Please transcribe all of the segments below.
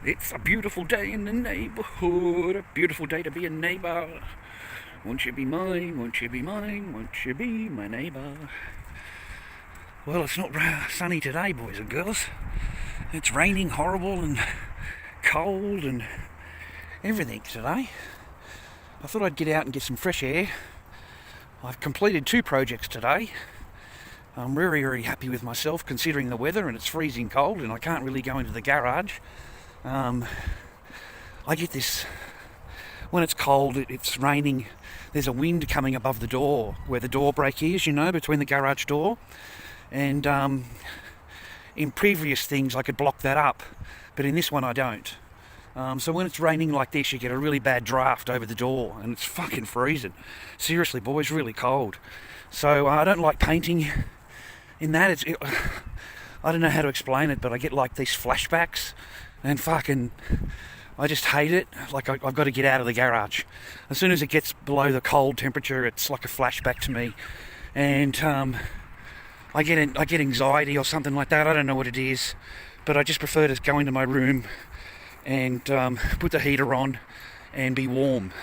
It's a beautiful day in the neighbourhood, a beautiful day to be a neighbour. Won't you be mine, won't you be mine, won't you be my neighbour? Well, it's not sunny today, boys and girls. It's raining horrible and cold and everything today. I thought I'd get out and get some fresh air. I've completed 2 projects today. I'm very, very happy with myself considering the weather, and it's freezing cold and I can't really go into the garage. I get this, when it's cold, it's raining, there's a wind coming above the door, where the door break is, you know, between the garage door. And in previous things I could block that up, but in this one I don't. So when it's raining like this, you get a really bad draft over the door, and it's fucking freezing. Seriously, boys, really cold. So I don't like painting in that. I don't know how to explain it, but I get like these flashbacks, and fucking, I just hate it. Like I've got to get out of the garage. As soon as it gets below the cold temperature, it's like a flashback to me, and I get anxiety or something like that. I don't know what it is, but I just prefer to go into my room and put the heater on and be warm.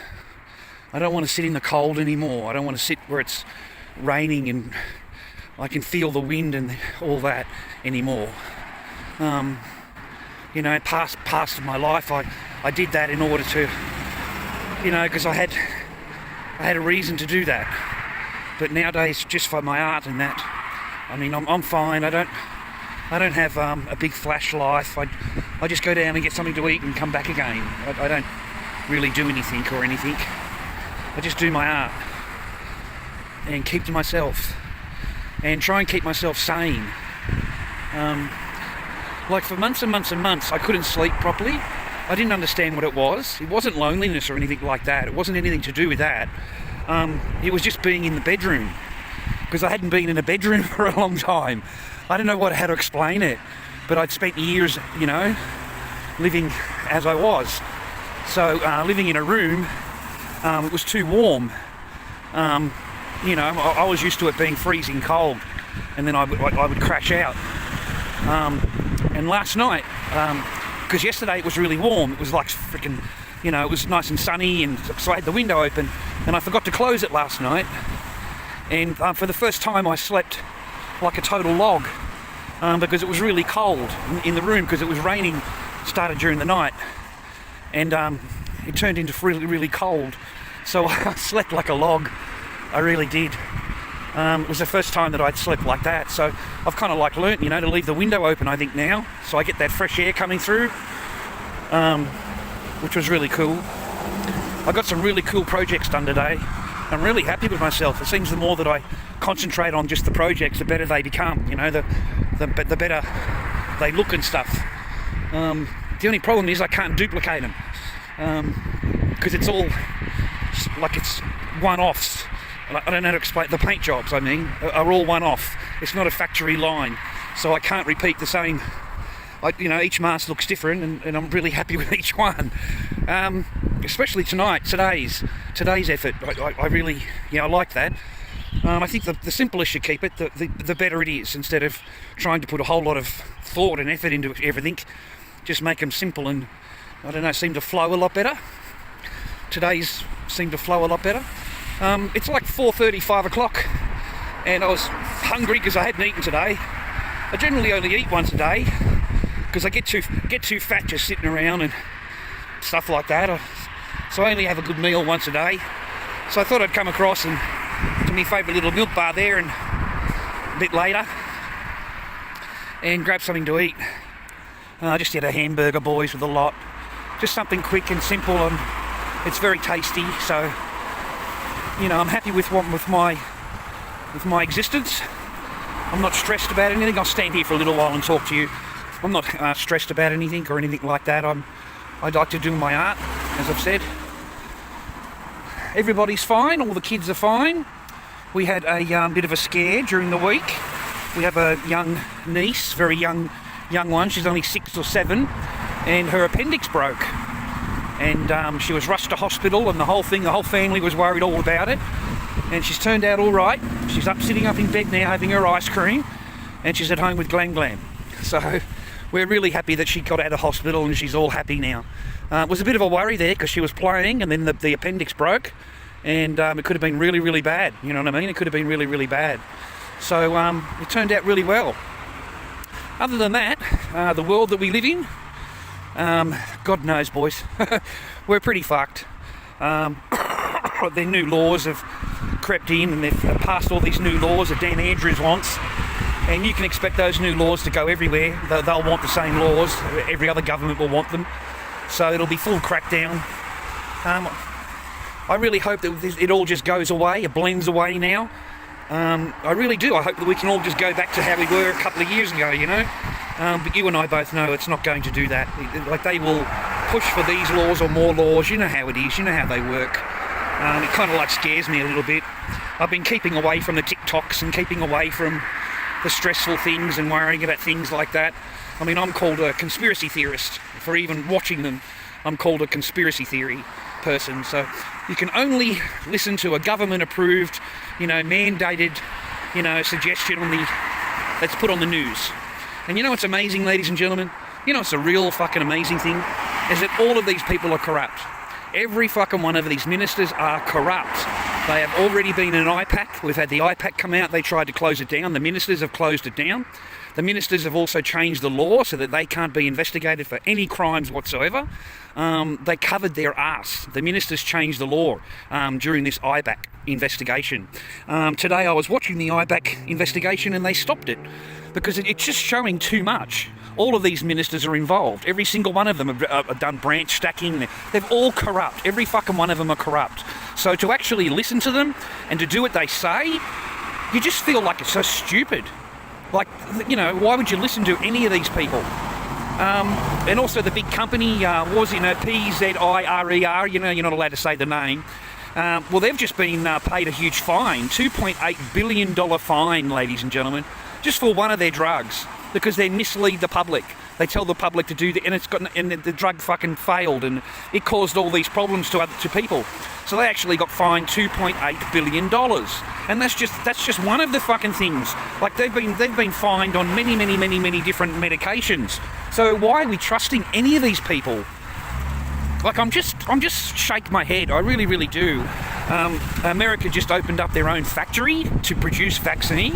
I don't want to sit in the cold anymore. I don't want to sit where it's raining and I can feel the wind and all that anymore. You know, past my life, I did that in order to, you know, because I had a reason to do that. But nowadays, just for my art and that, I mean, I'm fine. I don't have a big flash life. I just go down and get something to eat and come back again. I don't really do anything or anything. I just do my art and keep to myself and try and keep myself sane. Like for months and months and months, I couldn't sleep properly. I didn't understand what it was. It wasn't loneliness or anything like that. It wasn't anything to do with that. It was just being in the bedroom, because I hadn't been in a bedroom for a long time. I don't know how to explain it, but I'd spent years, you know, living as I was. So living in a room, it was too warm. You know, I was used to it being freezing cold, and then I would crash out. And last night, because yesterday it was really warm, it was like freaking, you know, it was nice and sunny, and so I had the window open, and I forgot to close it last night. And for the first time I slept like a total log, because it was really cold in the room, because it was raining, started during the night, and it turned into really, really cold. So I slept like a log. I really did. It was the first time that I'd slept like that, so I've kind of like learnt, you know, to leave the window open, I think, now, so I get that fresh air coming through, which was really cool. I got some really cool projects done today. I'm really happy with myself. It seems the more that I concentrate on just the projects, the better they become, you know, the better they look and stuff. The only problem is I can't duplicate them, because it's all like it's one-offs. I don't know how to explain. The paint jobs, I mean, are all one-off. It's not a factory line, so I can't repeat the same. You know, each mask looks different, and I'm really happy with each one. Especially today's effort. I really, I like that. I think the simpler you keep it, the better it is. Instead of trying to put a whole lot of thought and effort into everything, just make them simple and, I don't know, seem to flow a lot better. Today's seem to flow a lot better. It's like 4:30, 5 o'clock, and I was hungry because I hadn't eaten today. I generally only eat once a day because I get too fat just sitting around and stuff like that. So I only have a good meal once a day. So I thought I'd come across and to my favourite little milk bar there, and a bit later, and grab something to eat. I just had a hamburger, boys, with a lot. Just something quick and simple, and it's very tasty. So, you know, I'm happy with my existence. I'm not stressed about anything. I'll stand here for a little while and talk to you. I'm not stressed about anything or anything like that. I'd like to do my art, as I've said. Everybody's fine. All the kids are fine. We had a bit of a scare during the week. We have a young niece, very young one. She's only 6 or 7, and her appendix broke. And she was rushed to hospital, and the whole family was worried all about it. And she's turned out all right. She's sitting up in bed now having her ice cream, and she's at home with Glam. So we're really happy that she got out of hospital and she's all happy now. It was a bit of a worry there because she was playing and then the appendix broke, and it could have been really, really bad. You know what I mean? It could have been really, really bad. So it turned out really well. Other than that, the world that we live in, God knows, boys, we're pretty fucked. Their new laws have crept in, and they've passed all these new laws that Dan Andrews wants, and you can expect those new laws to go everywhere. They'll want the same laws. Every other government will want them, so it'll be full crackdown. I really hope that it all just goes away, it blends away now. I really do. I hope that we can all just go back to how we were a couple of years ago, you know. But you and I both know it's not going to do that. Like, they will push for these laws or more laws. You know how it is. You know how they work. It kind of like scares me a little bit. I've been keeping away from the TikToks and keeping away from the stressful things and worrying about things like that. I mean, I'm called a conspiracy theorist for even watching them. I'm called a conspiracy theory person. So you can only listen to a government-approved, you know, mandated, you know, suggestion on that's put on the news. And you know what's amazing, ladies and gentlemen? You know what's a real fucking amazing thing? Is that all of these people are corrupt. Every fucking one of these ministers are corrupt. They have already been in an IPAC. We've had the IPAC come out. They tried to close it down. The ministers have closed it down. The ministers have also changed the law so that they can't be investigated for any crimes whatsoever. They covered their ass. The ministers changed the law during this IPAC investigation. Today I was watching the IPAC investigation and they stopped it because it's just showing too much. All of these ministers are involved. Every single one of them have done branch stacking. They're all corrupt. Every fucking one of them are corrupt. So to actually listen to them and to do what they say, you just feel like it's so stupid. Like, you know, why would you listen to any of these people? And also the big company, PZIRER, you know, you're not allowed to say the name. Well, they've just been paid a huge fine, $2.8 billion fine, ladies and gentlemen, just for one of their drugs, because they mislead the public. They tell the public to do that, and the drug fucking failed, and it caused all these problems to people. So they actually got fined $2.8 billion, and that's just one of the fucking things. Like, they've been fined on many different medications. So why are we trusting any of these people? Like, I'm just shake my head. I really, really do. America just opened up their own factory to produce vaccine.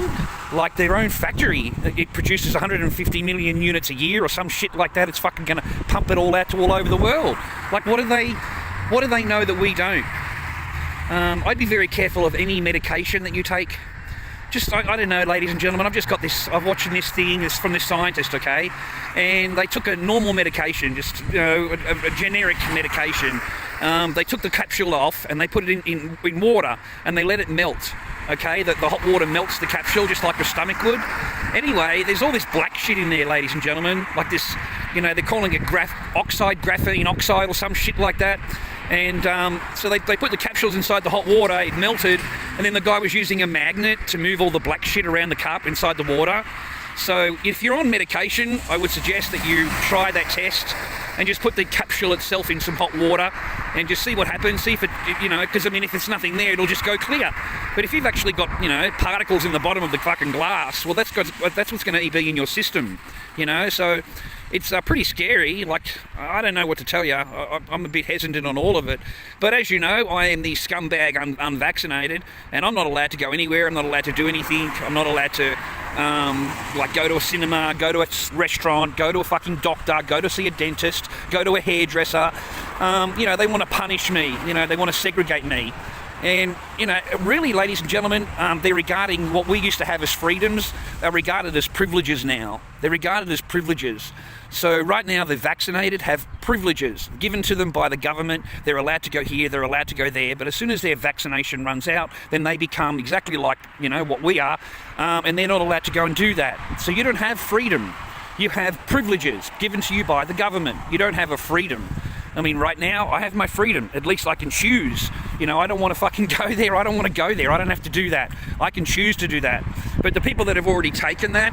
Like, their own factory. It produces 150 million units a year or some shit like that. It's fucking gonna pump it all out to all over the world. Like, what do they know that we don't? I'd be very careful of any medication that you take. Just, I don't know, ladies and gentlemen, I'm watching this thing, it's from this scientist, okay? And they took a normal medication, just, you know, a generic medication. They took the capsule off and they put it in water and they let it melt, okay? The hot water melts the capsule just like your stomach would. Anyway, there's all this black shit in there, ladies and gentlemen, like this, you know, they're calling it graphene oxide or some shit like that. And so they put the capsules inside the hot water, it melted, and then the guy was using a magnet to move all the black shit around the cup inside the water. So if you're on medication, I would suggest that you try that test and just put the capsule itself in some hot water and just see what happens, see if it, you know, because I mean, if there's nothing there, it'll just go clear. But if you've actually got, you know, particles in the bottom of the fucking glass, well, that's what's going to be in your system, you know, so it's pretty scary. Like, I don't know what to tell you. I'm a bit hesitant on all of it. But as you know, I am the scumbag unvaccinated, and I'm not allowed to go anywhere. I'm not allowed to do anything. I'm not allowed to, like, go to a cinema, go to a restaurant, go to a fucking doctor, go to see a dentist, go to a hairdresser. You know, they want to punish me. You know, they want to segregate me. And, you know, really, ladies and gentlemen, they're regarding what we used to have as freedoms, are regarded as privileges now. They're regarded as privileges. So right now, the vaccinated have privileges given to them by the government. They're allowed to go here, they're allowed to go there. But as soon as their vaccination runs out, then they become exactly like, you know, what we are. And they're not allowed to go and do that. So you don't have freedom. You have privileges given to you by the government. You don't have a freedom. I mean, right now, I have my freedom. At least I can choose. You know, I don't want to fucking go there. I don't want to go there. I don't have to do that. I can choose to do that. But the people that have already taken that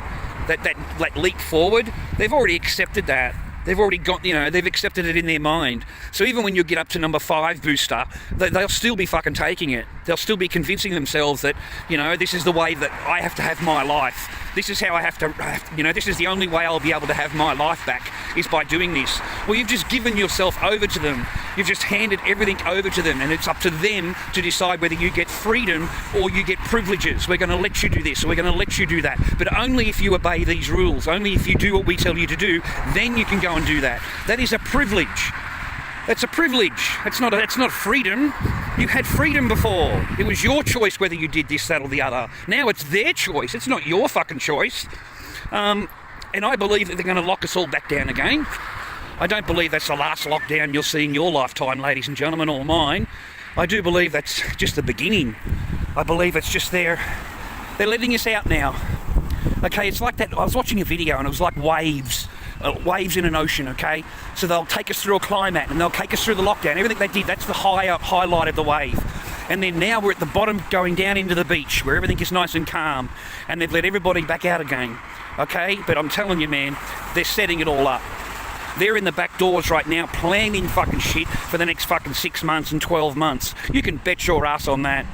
leap forward, they've already accepted that. They've already got, they've accepted it in their mind. So even when you get up to number 5 booster, they'll still be fucking taking it. They'll still be convincing themselves that, this is the way that I have to have my life. This is how I have to, this is the only way I'll be able to have my life back, is by doing this. Well, you've just given yourself over to them. You've just handed everything over to them, and it's up to them to decide whether you get freedom or you get privileges. We're going to let you do this, or we're going to let you do that. But only if you obey these rules, only if you do what we tell you to do, then you can go and do that. That is a privilege. That's a privilege. That's not freedom. You had freedom before. It was your choice whether you did this, that, or the other. Now it's their choice. It's not your fucking choice. And I believe that they're going to lock us all back down again. I don't believe that's the last lockdown you'll see in your lifetime, ladies and gentlemen, or mine. I do believe that's just the beginning. I believe it's just they're letting us out now. Okay, it's like that. I was watching a video and it was like waves in an ocean, okay? So they'll take us through a climate and they'll take us through the lockdown. Everything they did, that's the highlight of the wave. And then now we're at the bottom going down into the beach where everything is nice and calm, and they've let everybody back out again, okay? But I'm telling you, man, they're setting it all up. They're in the back doors right now planning fucking shit for the next fucking 6 months and 12 months. You can bet your ass on that.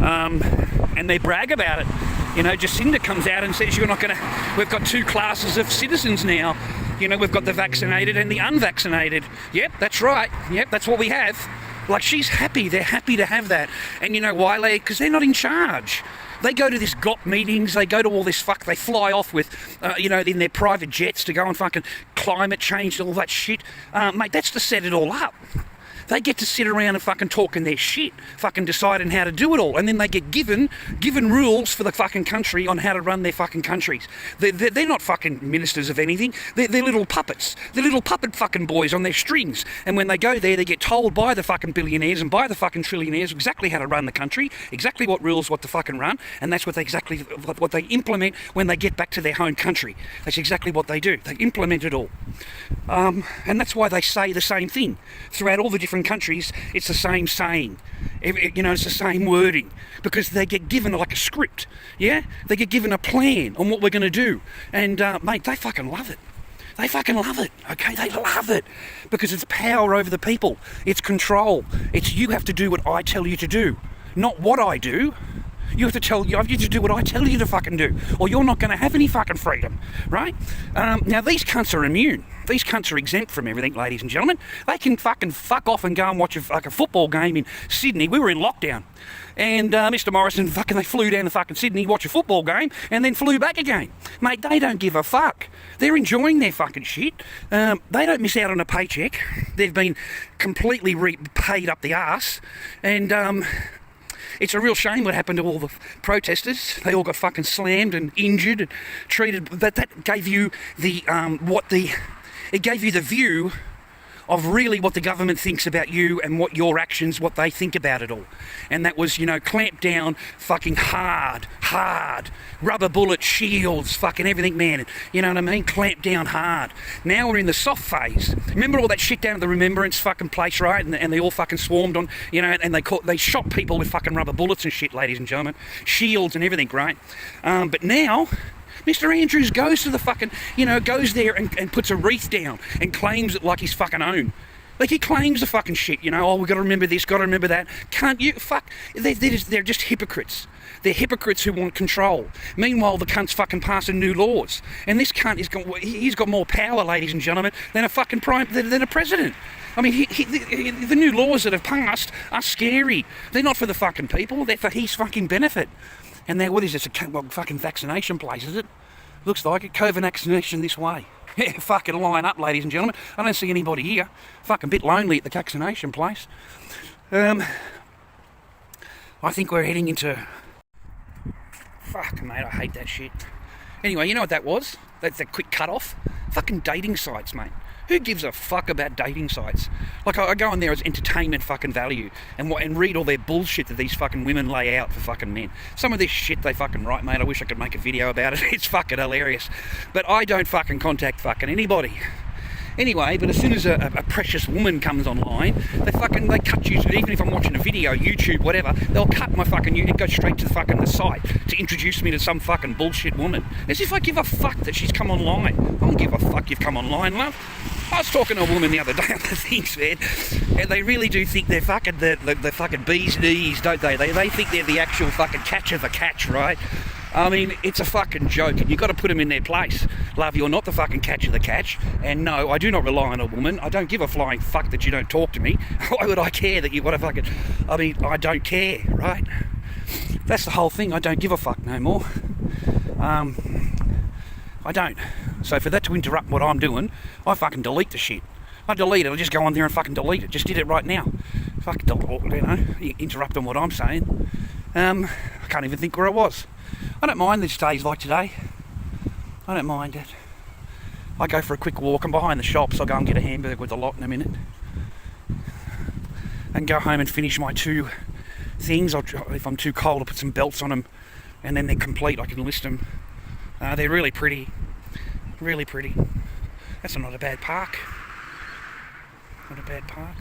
And they brag about it. Jacinda comes out and says we've got 2 classes of citizens now. We've got the vaccinated and the unvaccinated. Yep, that's right. Yep, that's what we have. Like, she's happy. They're happy to have that. And you know why? Because they're not in charge. They go to this GOP meetings, they go to all this they fly off with, in their private jets to go and fucking climate change and all that shit. Mate, that's to set it all up. They get to sit around and fucking talking their shit, fucking deciding how to do it all, and then they get given rules for the fucking country on how to run their fucking countries. They're not fucking ministers of anything. They're little puppets. They're little puppet fucking boys on their strings. And when they go there, they get told by the fucking billionaires and by the fucking trillionaires exactly how to run the country, exactly what rules what to fucking run, and that's what they implement when they get back to their home country. That's exactly what they do. They implement it all. And that's why they say the same thing throughout all the different countries. It's the same saying, it's the same wording, because they get given like a script. They get given a plan on what we're going to do, and mate, they fucking love it. They fucking love it. Okay, they love it because it's power over the people. It's control. It's you have to do what I tell you to do, not what I do. You have to do what I tell you to fucking do, or you're not going to have any fucking freedom, right? Now, these cunts are immune. These cunts are exempt from everything, ladies and gentlemen. They can fucking fuck off and go and watch a football game in Sydney. We were in lockdown. And Mr. Morrison, they flew down to fucking Sydney, watch a football game, and then flew back again. Mate, they don't give a fuck. They're enjoying their fucking shit. They don't miss out on a paycheck. They've been completely paid up the arse. And it's a real shame what happened to all the protesters. They all got fucking slammed and injured and treated. That gave you it gave you the view of really what the government thinks about you and what your actions, what they think about it all. And that was, clamp down fucking hard, rubber bullet shields, fucking everything, man. You know what I mean? Clamp down hard. Now we're in the soft phase. Remember all that shit down at the Remembrance fucking place, right? And they all fucking swarmed on, and they shot people with fucking rubber bullets and shit, ladies and gentlemen. Shields and everything, right? But now Mr. Andrews goes to the fucking, goes there and puts a wreath down and claims it like his fucking own. Like, he claims the fucking shit, we've got to remember this, got to remember that. Can't you, they're just hypocrites. They're hypocrites who want control. Meanwhile, the cunt's fucking passing new laws. And this cunt he's got more power, ladies and gentlemen, than a fucking than a president. I mean, the new laws that have passed are scary. They're not for the fucking people, they're for his fucking benefit. And what is this, a fucking vaccination place, is it? Looks like it. COVID vaccination this way. Yeah, fucking line up, ladies and gentlemen. I don't see anybody here. Fucking bit lonely at the vaccination place. I think we're heading into... Fuck, mate, I hate that shit. Anyway, you know what that was? That's a quick cut-off. Fucking dating sites, mate. Who gives a fuck about dating sites? Like, I go on there as entertainment fucking value and read all their bullshit that these fucking women lay out for fucking men. Some of this shit they fucking write, mate, I wish I could make a video about it. It's fucking hilarious. But I don't fucking contact fucking anybody. Anyway, but as soon as a precious woman comes online, they cut you. Even if I'm watching a video, YouTube, whatever, they'll cut my fucking, and go straight to the site to introduce me to some fucking bullshit woman. As if I give a fuck that she's come online. I don't give a fuck you've come online, love. I was talking to a woman the other day on the things, man, and they really do think they're fucking the fucking bee's knees, don't they? They think they're the actual fucking catch of the catch, right? I mean, it's a fucking joke, and you've got to put them in their place. Love, you're not the fucking catch of the catch, and no, I do not rely on a woman. I don't give a flying fuck that you don't talk to me. Why would I care that you want to fucking... I mean, I don't care, right? That's the whole thing. I don't give a fuck no more. I don't. So for that to interrupt what I'm doing, I fucking delete the shit. I delete it. I just go on there and fucking delete it. Just did it right now. Fucking, you know, interrupt on what I'm saying. I can't even think where I was. I don't mind these days like today. I don't mind it. I go for a quick walk. I'm behind the shops. I'll go and get a hamburger with the lot in a minute. And go home and finish my 2 things. If I'm too cold, I'll put some belts on them. And then they're complete. I can list them. They're really pretty. Really pretty. That's not a bad park. Not a bad park.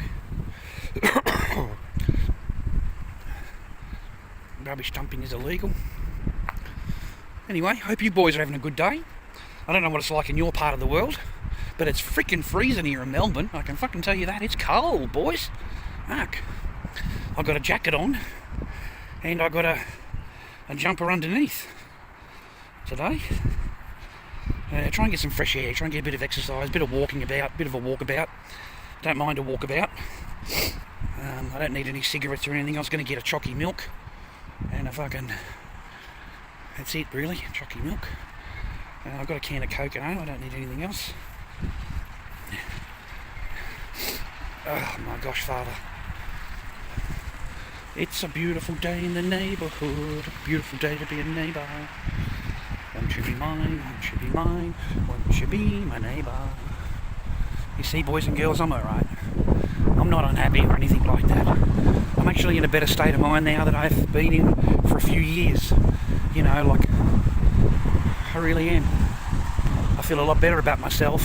Rubbish dumping is illegal. Anyway, hope you boys are having a good day. I don't know what it's like in your part of the world, but it's freaking freezing here in Melbourne. I can fucking tell you that. It's cold, boys. Fuck. I've got a jacket on, and I've got a jumper underneath today. Try and get some fresh air, try and get a bit of exercise, a bit of walking about, bit of a walkabout. Don't mind a walkabout. I don't need any cigarettes or anything. I was going to get a chocky milk and a fucking... That's it, really. Chocky milk. I've got a can of Coke at home. I don't need anything else. Oh my gosh, Father. It's a beautiful day in the neighbourhood. A beautiful day to be a neighbour. Won't you be mine? Won't you be mine? Won't you be my neighbour? You see, boys and girls, I'm alright. I'm not unhappy or anything like that. I'm actually in a better state of mind now that I've been in for a few years. You know, like, I really am. I feel a lot better about myself.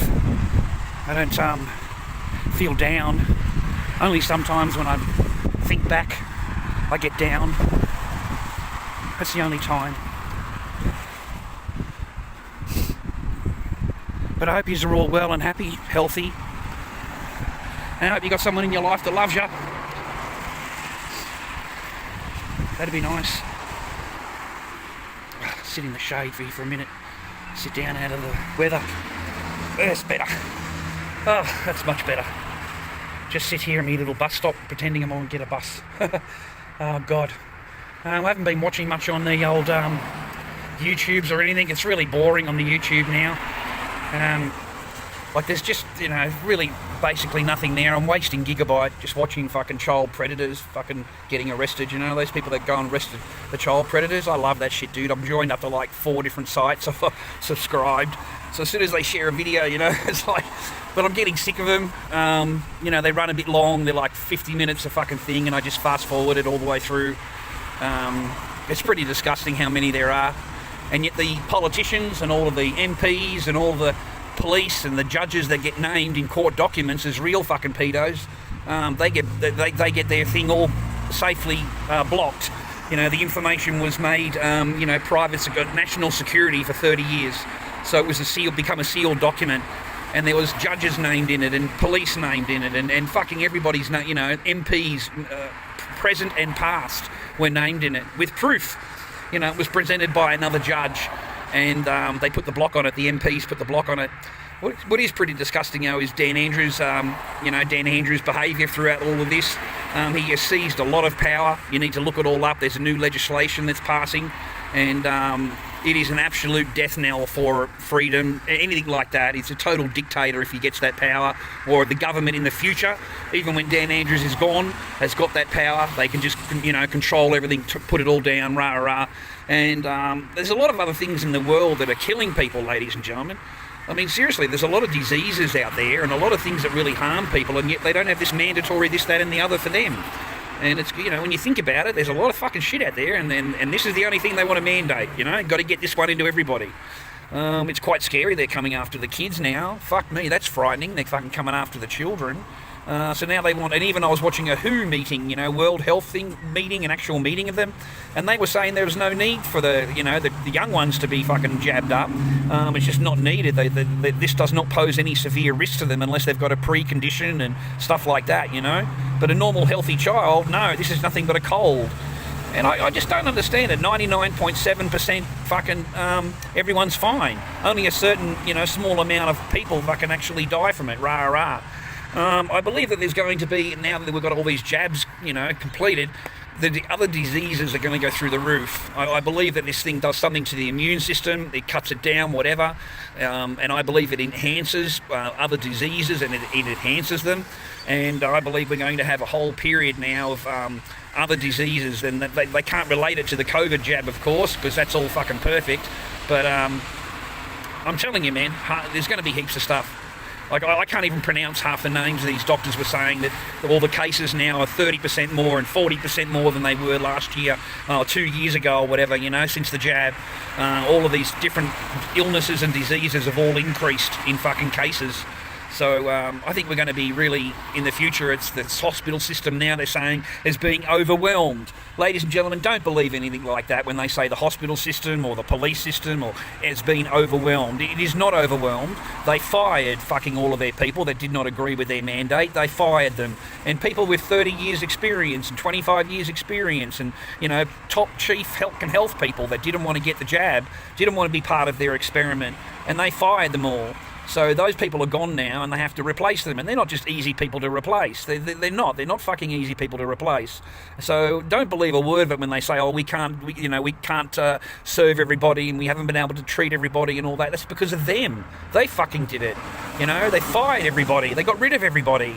I don't feel down. Only sometimes when I think back, I get down. That's the only time. But I hope you're all well and happy, healthy. And I hope you got someone in your life that loves you. That'd be nice. Sit in the shade for you for a minute. Sit down out of the weather. That's better. Oh, that's much better. Just sit here at my little bus stop pretending I'm going to get a bus. Oh, God. I haven't been watching much on the old YouTubes or anything. It's really boring on the YouTube now. Like, there's just, you know, really basically nothing there. I'm wasting gigabyte just watching fucking child predators fucking getting arrested. You know, those people that go and arrest the child predators. I love that shit, dude. I'm joined up to like 4 different sites. I've subscribed. So as soon as they share a video, you know, it's like... But I'm getting sick of them. You know, they run a bit long. They're like 50 minutes a fucking thing, and I just fast forward it all the way through. It's pretty disgusting how many there are. And yet the politicians and all of the MPs and all the police and the judges that get named in court documents as real fucking pedos, they get their thing all safely blocked. You know, the information was made, you know, private national security for 30 years. So it was become a sealed document, and there was judges named in it and police named in it, and fucking everybody's, you know, MPs, present and past, were named in it with proof. You know, it was presented by another judge, and they put the block on it. The MPs put the block on it. What is pretty disgusting, though, is Dan Andrews' behaviour throughout all of this. He has seized a lot of power. You need to look it all up. There's a new legislation that's passing, and it is an absolute death knell for freedom, anything like that. It's a total dictator if he gets that power, or the government in the future, even when Dan Andrews is gone, has got that power. They can just, you know, control everything, put it all down, rah, rah. And there's a lot of other things in the world that are killing people, ladies and gentlemen. I mean, seriously, there's a lot of diseases out there and a lot of things that really harm people, and yet they don't have this mandatory this, that, and the other for them. And it's, you know, when you think about it, there's a lot of fucking shit out there, and this is the only thing they want to mandate, you know? Got to get this one into everybody. It's quite scary they're coming after the kids now. Fuck me, that's frightening. They're fucking coming after the children. So now they want, and even I was watching a WHO meeting, World Health meeting, an actual meeting of them, and they were saying there was no need for the young ones to be fucking jabbed up. It's just not needed. This does not pose any severe risk to them unless they've got a precondition and stuff like that, But a normal healthy child, no, this is nothing but a cold. And I just don't understand it. 99.7% fucking everyone's fine. Only a certain, small amount of people fucking actually die from it. Rah, rah. I believe that there's going to be, now that we've got all these jabs, completed, the other diseases are going to go through the roof. I believe that this thing does something to the immune system. It cuts it down, whatever. And I believe it enhances other diseases, and it enhances them. And I believe we're going to have a whole period now of other diseases, and they can't relate it to the COVID jab, of course, because that's all fucking perfect. But I'm telling you, man, there's going to be heaps of stuff. Like, I can't even pronounce half the names. These doctors were saying that all the cases now are 30% more and 40% more than they were last year, 2 years ago or whatever, since the jab. All of these different illnesses and diseases have all increased in fucking cases. So I think we're going to be really, in the future, it's the hospital system now, they're saying, is being overwhelmed. Ladies and gentlemen, don't believe anything like that when they say the hospital system or the police system has been overwhelmed. It is not overwhelmed. They fired fucking all of their people that did not agree with their mandate. They fired them. And people with 30 years experience and 25 years experience and, top chief health people that didn't want to get the jab, didn't want to be part of their experiment, and they fired them all. So those people are gone now, and they have to replace them. And they're not just easy people to replace. They're not. They're not fucking easy people to replace. So don't believe a word of it when they say, "Oh, we can't serve everybody, and we haven't been able to treat everybody and all that." That's because of them. They fucking did it. They fired everybody. They got rid of everybody.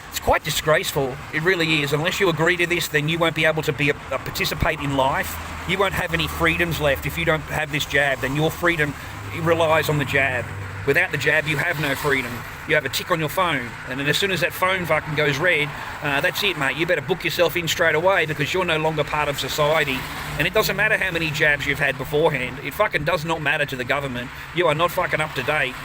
It's quite disgraceful. It really is. Unless you agree to this, then you won't be able to participate in life. You won't have any freedoms left if you don't have this jab. Then your freedom relies on the jab. Without the jab, you have no freedom. You have a tick on your phone, and then as soon as that phone fucking goes red, that's it, mate. You better book yourself in straight away because you're no longer part of society. And it doesn't matter how many jabs you've had beforehand. It fucking does not matter to the government. You are not fucking up to date.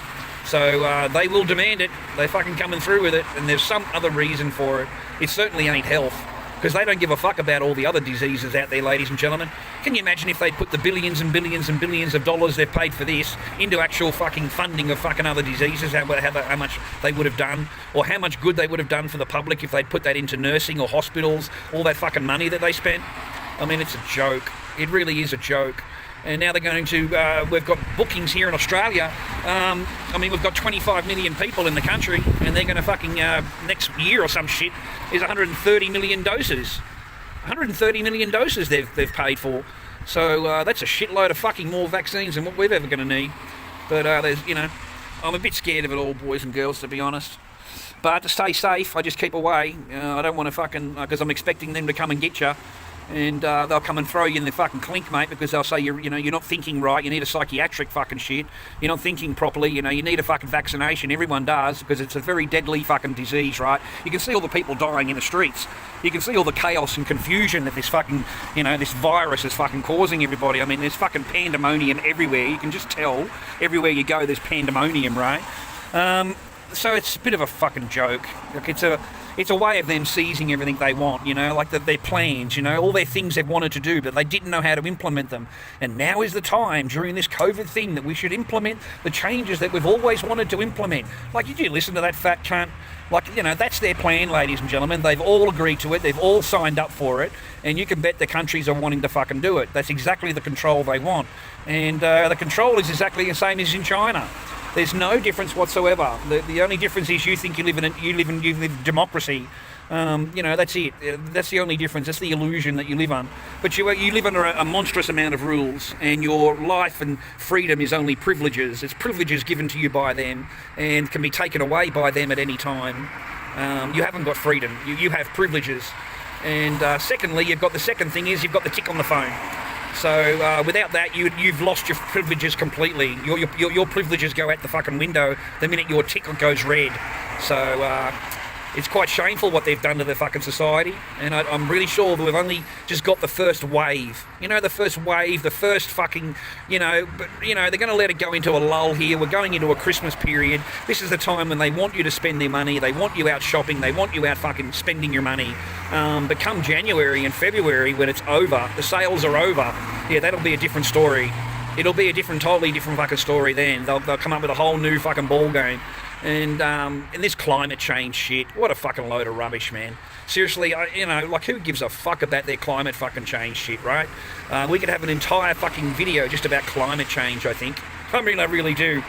So they will demand it. They're fucking coming through with it, and there's some other reason for it. It certainly ain't health. Because they don't give a fuck about all the other diseases out there, ladies and gentlemen. Can you imagine if they put the billions and billions and billions of dollars they've paid for this into actual fucking funding of fucking other diseases, how much they would have done, or how much good they would have done for the public if they'd put that into nursing or hospitals, all that fucking money that they spent? I mean, it's a joke. It really is a joke. And now they're going to, we've got bookings here in Australia. We've got 25 million people in the country, and they're going to fucking, next year or some shit, is 130 million doses. 130 million doses they've paid for. So that's a shitload of fucking more vaccines than what we're ever going to need. But I'm a bit scared of it all, boys and girls, to be honest. But to stay safe, I just keep away. I don't want to fucking, because I'm expecting them to come and get you. And they'll come and throw you in the fucking clink, mate, because they'll say you're not thinking right. You need a psychiatric fucking shit. You're not thinking properly. You need a fucking vaccination. Everyone does, because it's a very deadly fucking disease, right? You can see all the people dying in the streets. You can see all the chaos and confusion that this fucking, this virus is fucking causing everybody. I mean, there's fucking pandemonium everywhere. You can just tell everywhere you go there's pandemonium, right? So it's a bit of a fucking joke. Like it's a way of them seizing everything they want, like their plans, all their things they've wanted to do, but they didn't know how to implement them. And now is the time, during this COVID thing, that we should implement the changes that we've always wanted to implement. Like, did you listen to that fat cunt? Like, that's their plan, ladies and gentlemen. They've all agreed to it. They've all signed up for it. And you can bet the countries are wanting to fucking do it. That's exactly the control they want. And the control is exactly the same as in China. There's no difference whatsoever. The only difference is you think you live in democracy. That's it. That's the only difference. That's the illusion that you live on. But you live under a monstrous amount of rules, and your life and freedom is only privileges. It's privileges given to you by them and can be taken away by them at any time. You haven't got freedom. You have privileges. And secondly, you've got the second thing is you've got the tick on the phone. So without that, you've lost your privileges completely. Your privileges go out the fucking window the minute your tick goes red. So It's quite shameful what they've done to the fucking society, and I'm really sure that we've only just got the first wave. You know, the first wave, the first fucking, but they're going to let it go into a lull here. We're going into a Christmas period. This is the time when they want you to spend their money. They want you out shopping. They want you out fucking spending your money. But come January and February, when it's over, the sales are over, yeah, that'll be a different story. It'll be a totally different fucking story then. They'll come up with a whole new fucking ball game. And this climate change shit, what a fucking load of rubbish, man. Seriously, who gives a fuck about their climate fucking change shit, right? We could have an entire fucking video just about climate change, I think. I really do.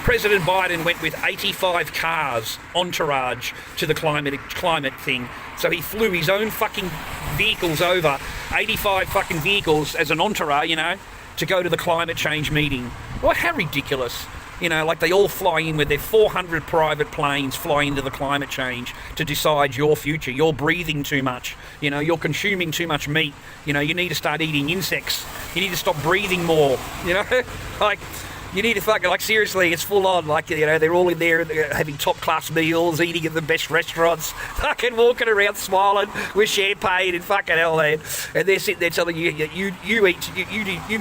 President Biden went with 85 cars, entourage, to the climate thing. So he flew his own fucking vehicles over, 85 fucking vehicles as an entourage, to go to the climate change meeting. Well, how ridiculous. They all fly in with their 400 private planes, fly into the climate change to decide your future. You're breathing too much. You're consuming too much meat. You need to start eating insects. You need to stop breathing more. You need to fucking, seriously, it's full on. They're all in there having top-class meals, eating at the best restaurants, fucking walking around smiling with champagne and fucking hell, man. And they're sitting there telling you, you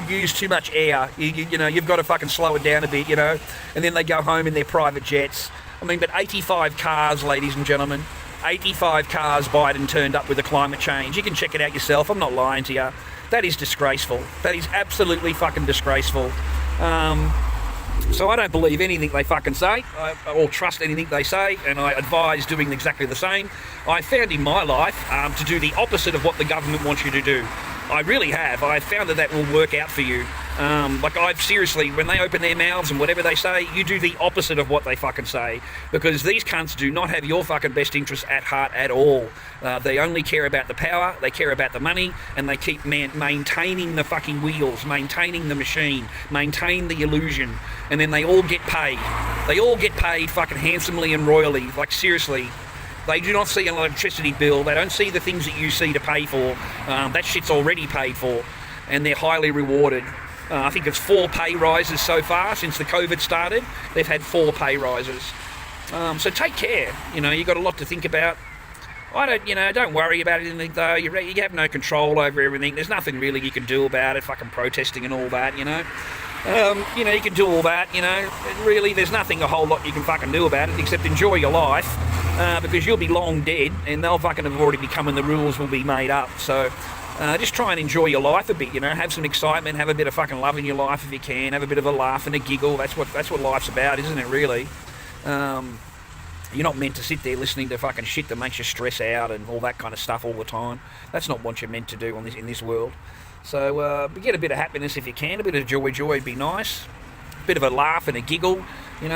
use too much air. You've got to fucking slow it down a bit, And then they go home in their private jets. But 85 cars, ladies and gentlemen. 85 cars Biden turned up with the climate change. You can check it out yourself. I'm not lying to you. That is disgraceful. That is absolutely fucking disgraceful. So I don't believe anything they fucking say, or trust anything they say, and I advise doing exactly the same. I found in my life to do the opposite of what the government wants you to do. I really have. I found that will work out for you. I've seriously, when they open their mouths and whatever they say, you do the opposite of what they fucking say, because these cunts do not have your fucking best interests at heart at all. They only care about the power, they care about the money, and they keep maintaining the fucking wheels, maintaining the machine, maintain the illusion, and then they all get paid. They all get paid fucking handsomely and royally. Seriously. They do not see an electricity bill. They don't see the things that you see to pay for. That shit's already paid for, and they're highly rewarded. I think it's 4 pay rises so far since the COVID started. They've had 4 pay rises. So take care. You've got a lot to think about. Don't worry about anything though. You have no control over everything. There's nothing really you can do about it. Fucking protesting and all that. You can do all that. Really, there's nothing a whole lot you can fucking do about it except enjoy your life. Because you'll be long dead, and they'll fucking have already become, and the rules will be made up. So just try and enjoy your life a bit, have some excitement, have a bit of fucking love in your life if you can, have a bit of a laugh and a giggle. That's what life's about, isn't it, really? You're not meant to sit there listening to fucking shit that makes you stress out and all that kind of stuff all the time. That's not what you're meant to do in this world. So get a bit of happiness if you can, a bit of joy would be nice. A bit of a laugh and a giggle.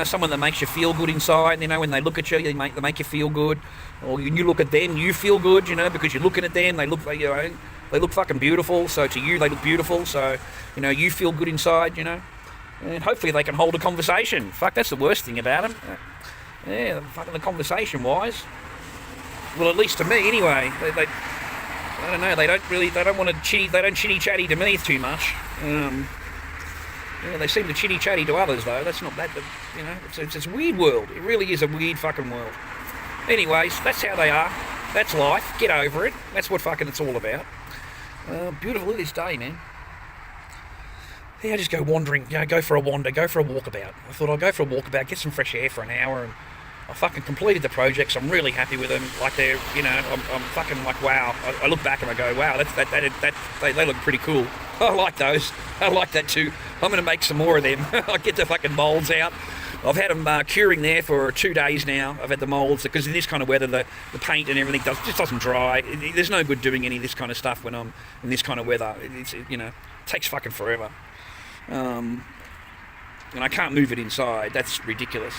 Someone that makes you feel good inside. When they look at you, they make you feel good. Or you look at them, you feel good. Because you're looking at them, they look fucking beautiful. So to you, they look beautiful. So you feel good inside. And hopefully they can hold a conversation. Fuck, that's the worst thing about them. Yeah, fucking the conversation wise. Well, at least to me, anyway. They I don't know. They don't want to chitty. They don't chitty chatty to me too much. They seem to chitty chatty to others though. That's not that. It's a weird world. It really is a weird fucking world. Anyways, that's how they are. That's life. Get over it. That's what fucking it's all about. Beautiful this day, man. Yeah, just go wandering. Go for a wander. Go for a walkabout. I thought I'll go for a walkabout, get some fresh air for an hour, and I fucking completed the projects. I'm really happy with them. They're, I'm fucking wow. I look back and I go, wow, they look pretty cool. I like those. I like that too. I'm going to make some more of them. I get the fucking moulds out. I've had them curing there for 2 days now. I've had the moulds because in this kind of weather, the paint and everything just doesn't dry. There's no good doing any of this kind of stuff when I'm in this kind of weather. It takes fucking forever. And I can't move it inside. That's ridiculous.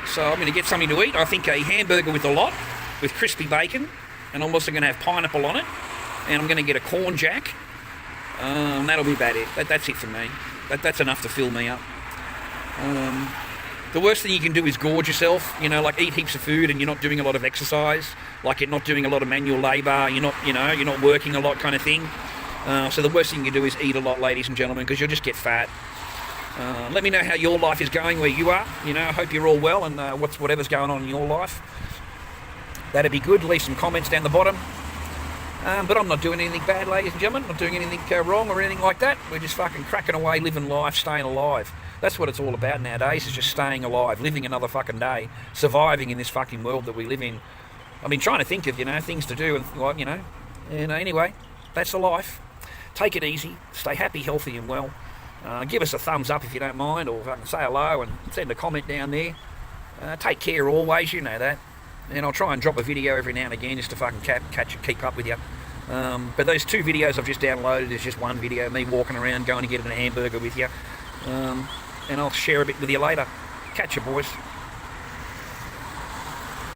So I'm going to get something to eat. I think a hamburger with a lot, with crispy bacon, and I'm also going to have pineapple on it. And I'm going to get a corn jack. That'll be about it. That's it for me. That's enough to fill me up. The worst thing you can do is gorge yourself. Eat heaps of food and you're not doing a lot of exercise. You're not doing a lot of manual labour. You're not working a lot, kind of thing. So the worst thing you can do is eat a lot, ladies and gentlemen, because you'll just get fat. Let me know how your life is going where you are. I hope you're all well and whatever's going on in your life. That'd be good. Leave some comments down the bottom. But I'm not doing anything bad, ladies and gentlemen. Not doing anything wrong or anything like that. We're just fucking cracking away, living life, staying alive. That's what it's all about nowadays, is just staying alive, living another fucking day, surviving in this fucking world that we live in. I've been trying to think of, things to do, and like, anyway, that's the life. Take it easy, stay happy, healthy and well. Give us a thumbs up if you don't mind, or fucking say hello and send a comment down there. Take care always, you know that. And I'll try and drop a video every now and again just to fucking keep up with you. But those 2 videos I've just downloaded is just one video, me walking around, going to get a hamburger with you. And I'll share a bit with you later. Catch you, boys.